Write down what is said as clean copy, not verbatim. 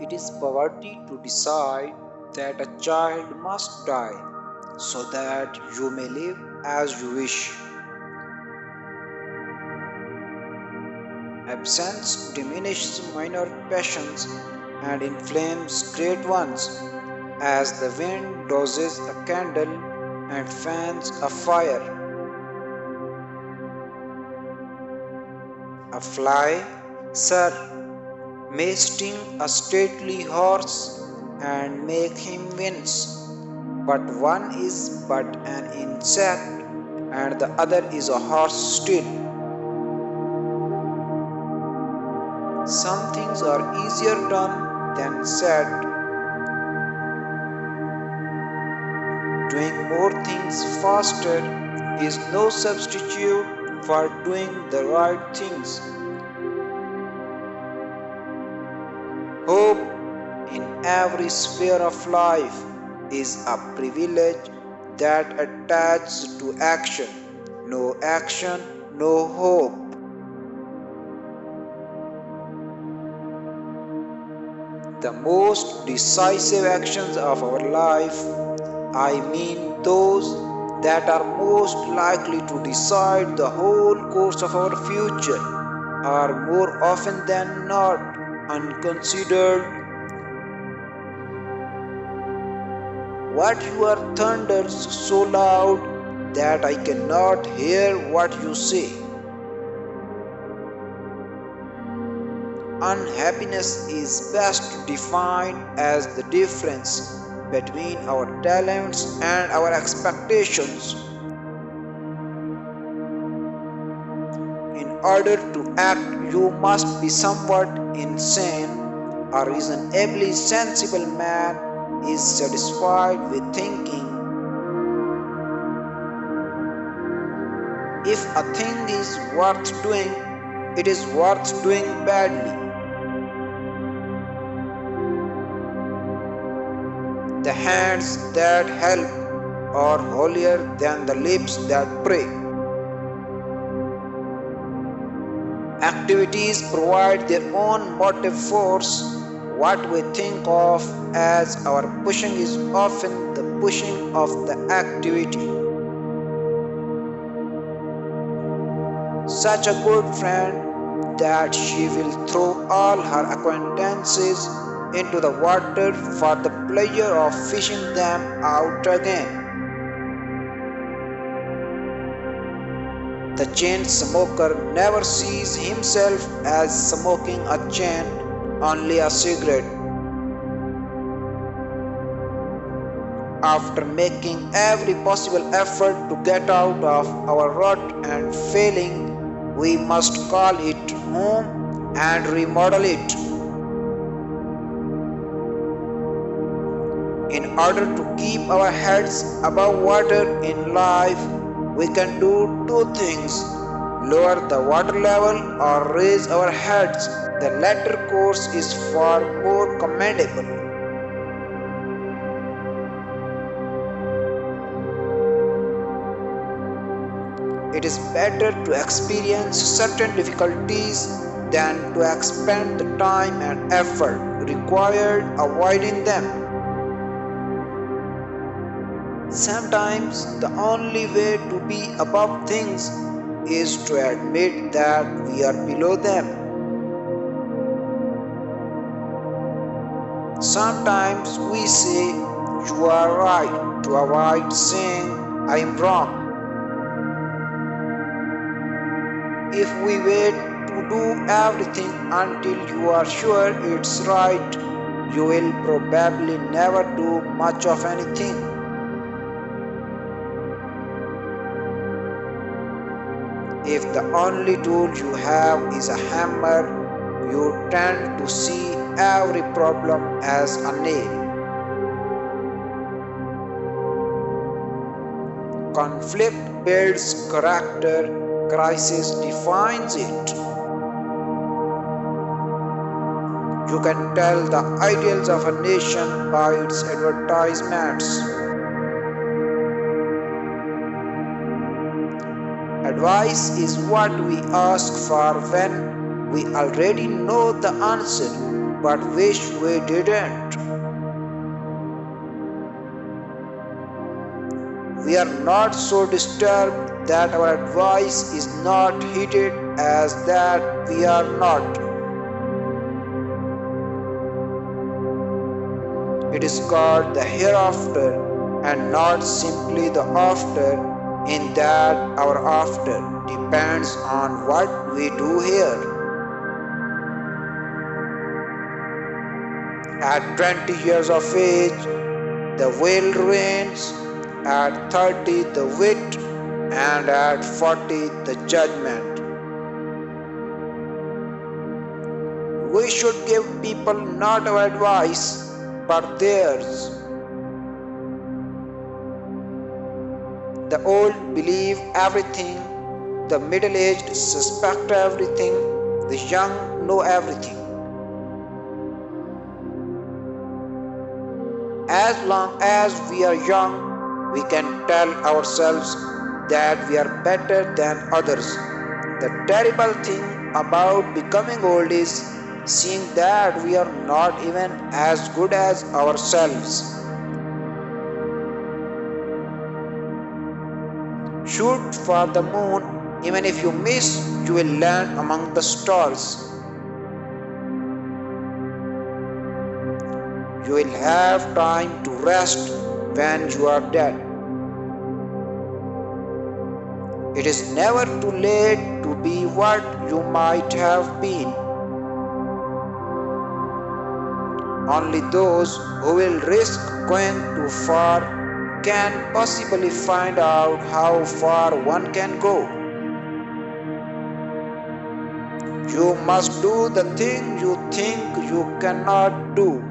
It is poverty to decide that a child must die so that you may live as you wish. Absence diminishes minor passions and inflames great ones, as the wind doses a candle and fans a fire. A fly, sir, may sting a stately horse and make him wince, but one is but an insect and the other is a horse still. Some things are easier done than said. Doing more things faster is no substitute for doing the right things. Hope in every sphere of life is a privilege that attaches to action. No action, no hope. The most decisive actions of our life, I mean those that are most likely to decide the whole course of our future, are more often than not unconsidered. What you are thunders so loud that I cannot hear what you say. Unhappiness is best defined as the difference between our talents and our expectations. In order to act, you must be somewhat insane. A reasonably sensible man is satisfied with thinking. If a thing is worth doing, it is worth doing badly. The hands that help are holier than the lips that pray. Activities provide their own motive force. What we think of as our pushing is often the pushing of the activity. Such a good friend that she will throw all her acquaintances into the water for the pleasure of fishing them out again. The chain smoker never sees himself as smoking a chain, only a cigarette. After making every possible effort to get out of our rut and failing, we must call it home and remodel it. In order to keep our heads above water in life, we can do two things: lower the water level or raise our heads. The latter course is far more commendable. It is better to experience certain difficulties than to expend the time and effort required avoiding them. Sometimes the only way to be above things is to admit that we are below them. Sometimes we say, "You are right," to avoid saying, "I am wrong." If we wait to do everything until you are sure it's right, you will probably never do much of anything. If the only tool you have is a hammer, you tend to see every problem as a nail. Conflict builds character, crisis defines it. You can tell the ideals of a nation by its advertisements. Advice is what we ask for when we already know the answer. but wish we didn't. We are not so disturbed that our advice is not heeded as that we are not. It is called the hereafter and not simply the after, in that our after depends on what we do here. At 20 years of age, the will remains, at 30 the wit, and at 40 the judgment. We should give people not our advice, but theirs. The old believe everything, the middle-aged suspect everything, the young know everything. As long as we are young, we can tell ourselves that we are better than others. The terrible thing about becoming old is seeing that we are not even as good as ourselves. Shoot for the moon, even if you miss, you will land among the stars. You will have time to rest when you are dead. It is never too late to be what you might have been. Only those who will risk going too far can possibly find out how far one can go. You must do the thing you think you cannot do.